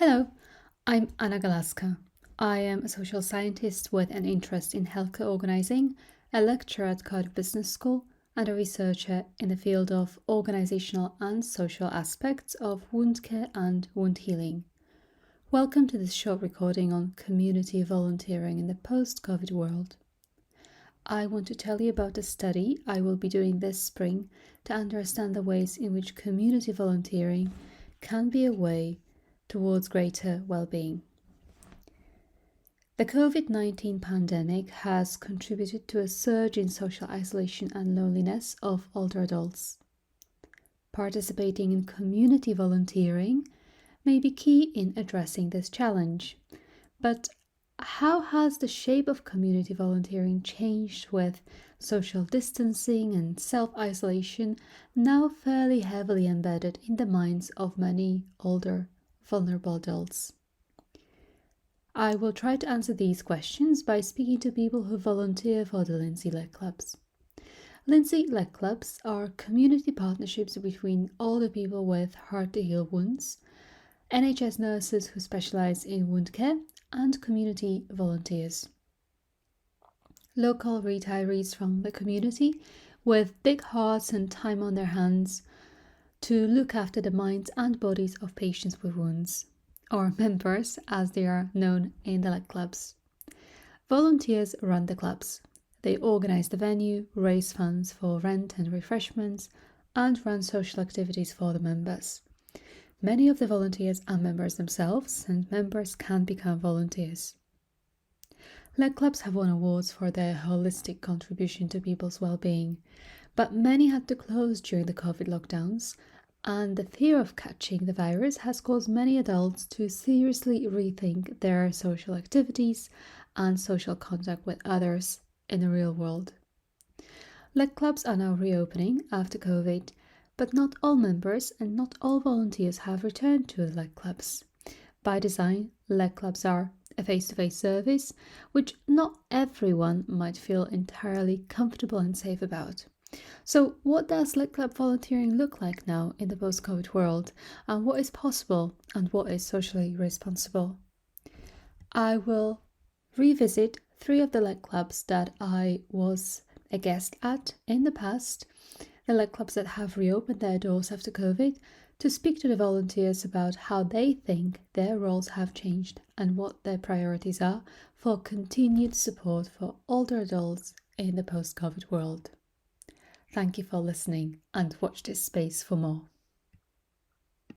Hello, I'm Dr Galazka. I am a social scientist with an interest in healthcare organizing, a lecturer at Cardiff Business School, and a researcher in the field of organizational and social aspects of wound care and wound healing. Welcome to this short recording on community volunteering in the post-COVID world. I want to tell you about a study I will be doing this spring to understand the ways in which community volunteering can be a way towards greater well-being. The COVID-19 pandemic has contributed to a surge in social isolation and loneliness of older adults. Participating in community volunteering may be key in addressing this challenge. But how has the shape of community volunteering changed with social distancing and self-isolation now fairly heavily embedded in the minds of many older vulnerable adults? I will try to answer these questions by speaking to people who volunteer for the Lindsay Leg Clubs. Lindsay Leg Clubs are community partnerships between older people with hard-to-heal wounds, NHS nurses who specialise in wound care, and community volunteers. Local retirees from the community with big hearts and time on their hands to look after the minds and bodies of patients with wounds, or members as they are known in the Leg Clubs. Volunteers run the clubs. They organise the venue, raise funds for rent and refreshments, and run social activities for the members. Many of the volunteers are members themselves, and members can become volunteers. Leg Clubs have won awards for their holistic contribution to people's well-being, but many had to close during the COVID lockdowns, and the fear of catching the virus has caused many adults to seriously rethink their social activities and social contact with others in the real world. Leg Clubs are now reopening after COVID, but not all members and not all volunteers have returned to the Leg Clubs. By design, Leg Clubs are a face-to-face service, which not everyone might feel entirely comfortable and safe about. So what does Leg Club volunteering look like now in the post-COVID world, and what is possible and what is socially responsible? I will revisit 3 of the Leg Clubs that I was a guest at in the past, the Leg Clubs that have reopened their doors after COVID, to speak to the volunteers about how they think their roles have changed and what their priorities are for continued support for older adults in the post-COVID world. Thank you for listening, and watch this space for more.